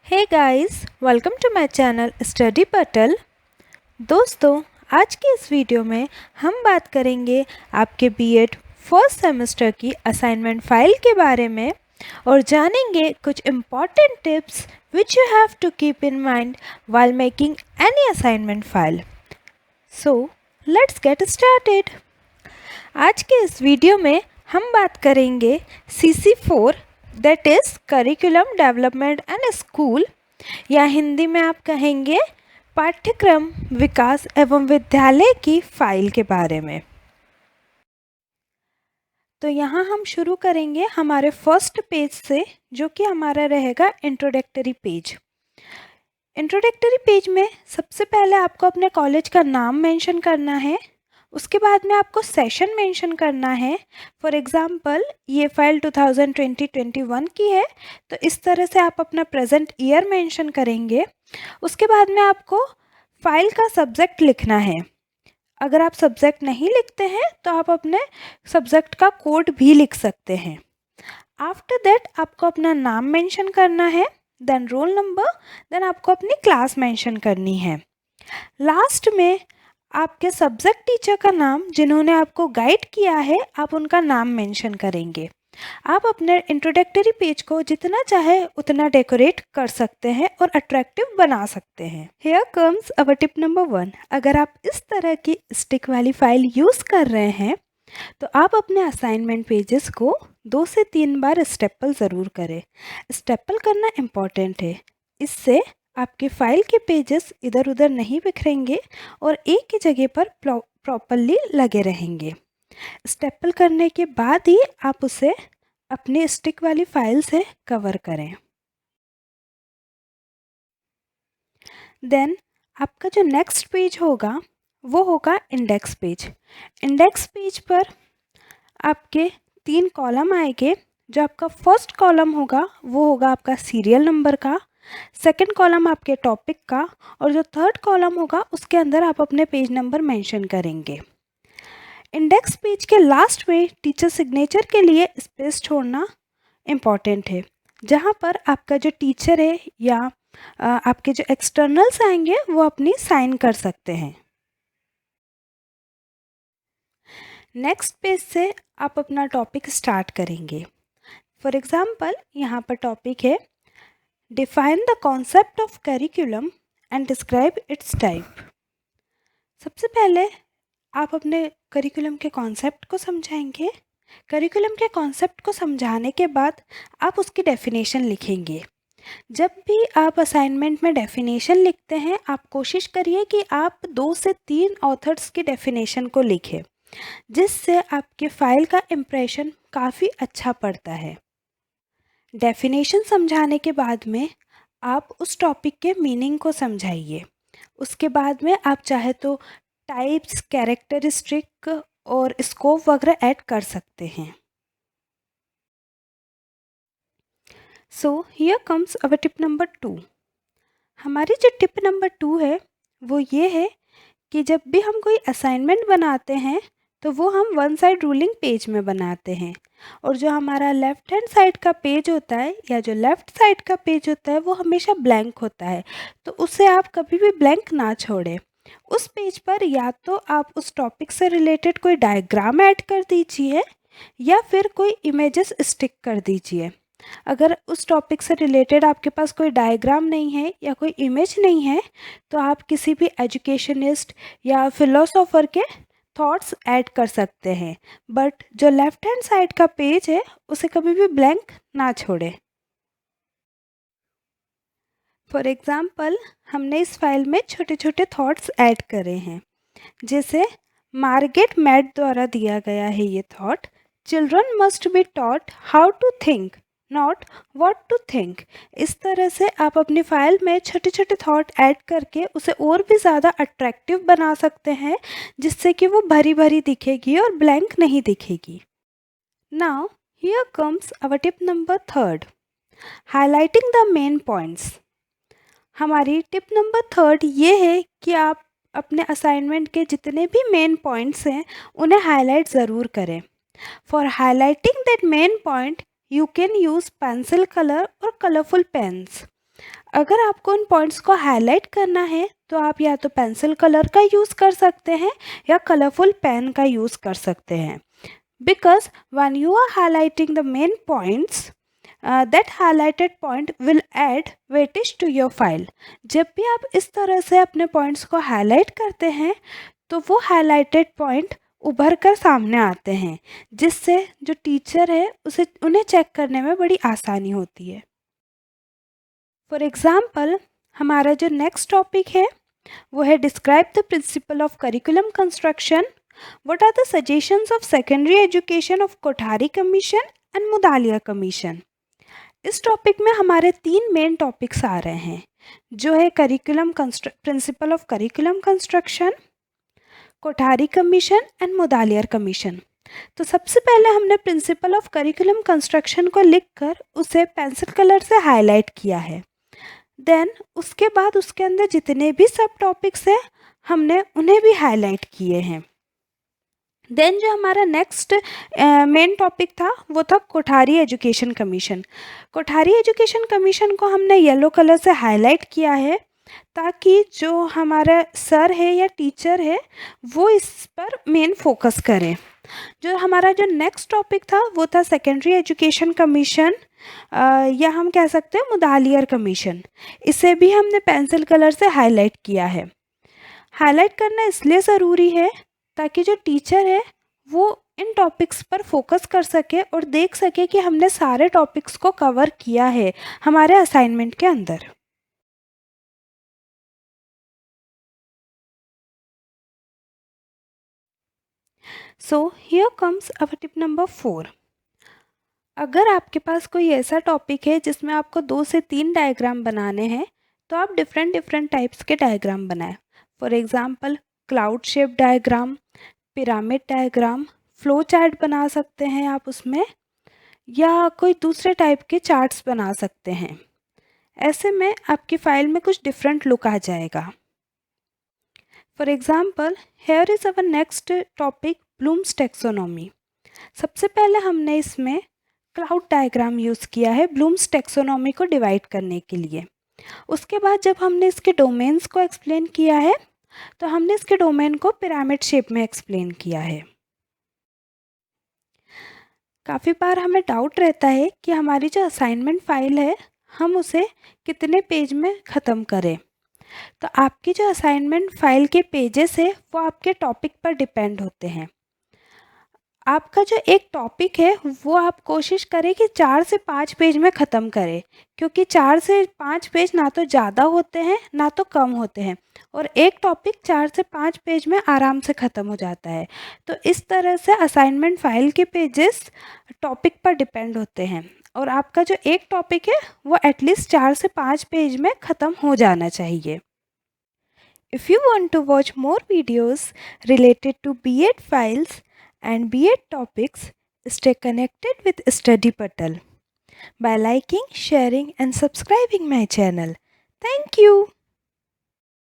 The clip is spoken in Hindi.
Hey guys, welcome to my channel study Patal. दोस्तों, आज के इस वीडियो में हम बात करेंगे आपके बीएड फर्स्ट सेमेस्टर की असाइनमेंट फाइल के बारे में और जानेंगे कुछ important tips which you have to keep in mind while making any assignment file. So let's get started. आज के इस वीडियो में हम बात करेंगे CC4 that is curriculum development and school, या हिंदी में आप कहेंगे पाठ्यक्रम विकास एवं विद्यालय की फाइल के बारे में। तो यहाँ हम शुरू करेंगे हमारे फर्स्ट पेज से, जो कि हमारा रहेगा इंट्रोडक्टरी पेज। इंट्रोडक्टरी पेज में सबसे पहले आपको अपने कॉलेज का नाम मेंशन करना है। उसके बाद में आपको सेशन मेंशन करना है। फॉर एग्ज़ाम्पल, ये फाइल 2020-21 की है, तो इस तरह से आप अपना प्रेजेंट ईयर मेंशन करेंगे। उसके बाद में आपको फाइल का सब्जेक्ट लिखना है। अगर आप सब्जेक्ट नहीं लिखते हैं तो आप अपने सब्जेक्ट का कोड भी लिख सकते हैं। आफ्टर दैट आपको अपना नाम मेंशन करना है, देन रोल नंबर, देन आपको अपनी क्लास मेंशन करनी है। लास्ट में आपके सब्जेक्ट टीचर का नाम, जिन्होंने आपको गाइड किया है, आप उनका नाम मेंशन करेंगे। आप अपने इंट्रोडक्टरी पेज को जितना चाहे उतना डेकोरेट कर सकते हैं और अट्रैक्टिव बना सकते हैं। Here comes our tip number 1। अगर आप इस तरह की स्टिक वाली फाइल यूज़ कर रहे हैं तो आप अपने असाइनमेंट पेजेस को 2 से 3 बार स्टेपल ज़रूर करें। स्टेपल करना इम्पॉर्टेंट है। इससे आपके फाइल के पेजेस इधर उधर नहीं बिखरेंगे और एक ही जगह पर प्रॉपरली लगे रहेंगे। स्टेपल करने के बाद ही आप उसे अपनी स्टिक वाली फाइल से कवर करें। देन आपका जो नेक्स्ट पेज होगा वो होगा इंडेक्स पेज। इंडेक्स पेज पर आपके 3 कॉलम आएंगे। जो आपका फर्स्ट कॉलम होगा वो होगा आपका सीरियल नंबर का, सेकंड कॉलम आपके टॉपिक का, और जो थर्ड कॉलम होगा उसके अंदर आप अपने पेज नंबर मेंशन करेंगे। इंडेक्स पेज के लास्ट में टीचर सिग्नेचर के लिए स्पेस छोड़ना इम्पॉर्टेंट है, जहाँ पर आपका जो टीचर है या आपके जो एक्सटर्नल्स आएंगे वो अपनी साइन कर सकते हैं। नेक्स्ट पेज से आप अपना टॉपिक स्टार्ट करेंगे। फॉर एग्ज़ाम्पल, यहाँ पर टॉपिक है define the concept of curriculum and describe it's type. सबसे पहले आप अपने करिकुलम के कॉन्सेप्ट को समझाएंगे। करिकुलम के कॉन्सेप्ट को समझाने के बाद आप उसकी डेफिनेशन लिखेंगे। जब भी आप असाइनमेंट में डेफिनेशन लिखते हैं, आप कोशिश करिए कि आप 2 से 3 ऑथर्स की डेफिनेशन को लिखें, जिससे आपके फाइल का इम्प्रेशन काफ़ी अच्छा पड़ता है। डेफिनेशन समझाने के बाद में आप उस टॉपिक के मीनिंग को समझाइए। उसके बाद में आप चाहे तो टाइप्स, कैरेक्टरिस्टिक और स्कोप वगैरह ऐड कर सकते हैं। So here comes our tip number 2। हमारी जो टिप नंबर 2 है वो ये है कि जब भी हम कोई असाइनमेंट बनाते हैं तो वो हम वन साइड रूलिंग पेज में बनाते हैं, और जो हमारा लेफ़्ट हैंड साइड का पेज होता है या जो लेफ़्ट साइड का पेज होता है वो हमेशा ब्लैंक होता है। तो उसे आप कभी भी ब्लैंक ना छोड़ें। उस पेज पर या तो आप उस टॉपिक से रिलेटेड कोई डायग्राम ऐड कर दीजिए या फिर कोई इमेजेस स्टिक कर दीजिए। अगर उस टॉपिक से रिलेटेड आपके पास कोई डायग्राम नहीं है या कोई इमेज नहीं है तो आप किसी भी एजुकेशनिस्ट या फिलोसोफर के थॉट्स ऐड कर सकते हैं, बट जो लेफ़्ट हैंड साइड का पेज है उसे कभी भी ब्लैंक ना छोड़ें। फॉर एग्ज़ाम्पल, हमने इस फाइल में छोटे छोटे थॉट्स ऐड करे हैं, जैसे मार्गरेट मैड द्वारा दिया गया है ये thought, children must be taught how to think not what to think. इस तरह से आप अपनी फाइल में छोटे छोटे थॉट ऐड करके उसे और भी ज़्यादा अट्रैक्टिव बना सकते हैं, जिससे कि वो भरी भरी दिखेगी और ब्लैंक नहीं दिखेगी। Now here comes our tip number 3, highlighting the main points. हमारी टिप नंबर 3 ये है कि आप अपने असाइनमेंट के जितने भी मेन पॉइंट्स हैं उन्हें हाईलाइट ज़रूर करें। For highlighting that main point you can use pencil colour और कलरफुल पेन्स। अगर आपको उन पॉइंट्स को हाईलाइट करना है तो आप या तो पेंसिल कलर का यूज़ कर सकते हैं या कलरफुल पेन का यूज़ कर सकते हैं। Because when you are highlighting the main points, that highlighted point will add weightage to your file। जब भी आप इस तरह से अपने पॉइंट्स को हाईलाइट करते हैं तो वो हाईलाइटेड पॉइंट उभर कर सामने आते हैं, जिससे जो टीचर है उन्हें चेक करने में बड़ी आसानी होती है। फॉर एग्ज़ाम्पल हमारा जो नेक्स्ट टॉपिक है वो है describe the principle of curriculum construction. What are the suggestions of secondary education of Kothari commission and Mudaliar commission. इस टॉपिक में हमारे 3 मेन टॉपिक्स आ रहे हैं, जो है curriculum principal of curriculum construction, Kothari commission and Mudaliar commission. तो सबसे पहले हमने प्रिंसिपल ऑफ करिकुलम कंस्ट्रक्शन को लिखकर उसे पेंसिल कलर से हाईलाइट किया है। देन उसके बाद उसके अंदर जितने भी सब टॉपिक्स हैं हमने उन्हें भी हाईलाइट किए हैं। देन जो हमारा नेक्स्ट मेन टॉपिक था वो था Kothari education commission. Kothari education commission को हमने येलो कलर से हाईलाइट किया है ताकि जो हमारा सर है या टीचर है वो इस पर मेन फोकस करें। जो हमारा जो नेक्स्ट टॉपिक था वो था सेकेंडरी एजुकेशन कमीशन, या हम कह सकते हैं मुदालियर कमीशन। इसे भी हमने पेंसिल कलर से हाईलाइट किया है। हाईलाइट करना इसलिए ज़रूरी है ताकि जो टीचर है वो इन टॉपिक्स पर फोकस कर सके और देख सके कि हमने सारे टॉपिक्स को कवर किया है हमारे असाइनमेंट के अंदर। So here comes our tip number 4। अगर आपके पास कोई ऐसा टॉपिक है जिसमें आपको 2 से 3 डायग्राम बनाने हैं तो आप डिफरेंट टाइप्स के डायग्राम बनाएं। For example cloud shape diagram, pyramid diagram, flow chart बना सकते हैं आप उसमें, या कोई दूसरे टाइप के चार्ट्स बना सकते हैं। ऐसे में आपकी फ़ाइल में कुछ डिफरेंट लुक आ जाएगा। For example here is our next topic blooms taxonomy. सबसे पहले हमने इसमें क्लाउड डायग्राम यूज़ किया है ब्लूम्स टेक्सोनॉमी को डिवाइड करने के लिए। उसके बाद जब हमने इसके डोमेन्स को एक्सप्लेन किया है तो हमने इसके डोमेन को पिरामिड शेप में एक्सप्लेन किया है। काफ़ी बार हमें डाउट रहता है कि हमारी जो असाइनमेंट फ़ाइल है हम उसे कितने पेज में ख़त्म करें। तो आपकी जो असाइनमेंट फ़ाइल के पेजेस है वो आपके टॉपिक पर डिपेंड होते हैं। आपका जो एक टॉपिक है वो आप कोशिश करें कि 4 से 5 पेज में ख़त्म करें, क्योंकि 4 से 5 पेज ना तो ज़्यादा होते हैं ना तो कम होते हैं, और एक टॉपिक 4 से 5 पेज में आराम से ख़त्म हो जाता है। तो इस तरह से असाइनमेंट फ़ाइल के पेजेस टॉपिक पर डिपेंड होते हैं, और आपका जो एक टॉपिक है वो एटलीस्ट 4 से 5 पेज में ख़त्म हो जाना चाहिए। If you want to watch more videos related to B.Ed files and B.Ed topics, stay connected with Study Patal by liking, sharing and subscribing my channel. Thank you.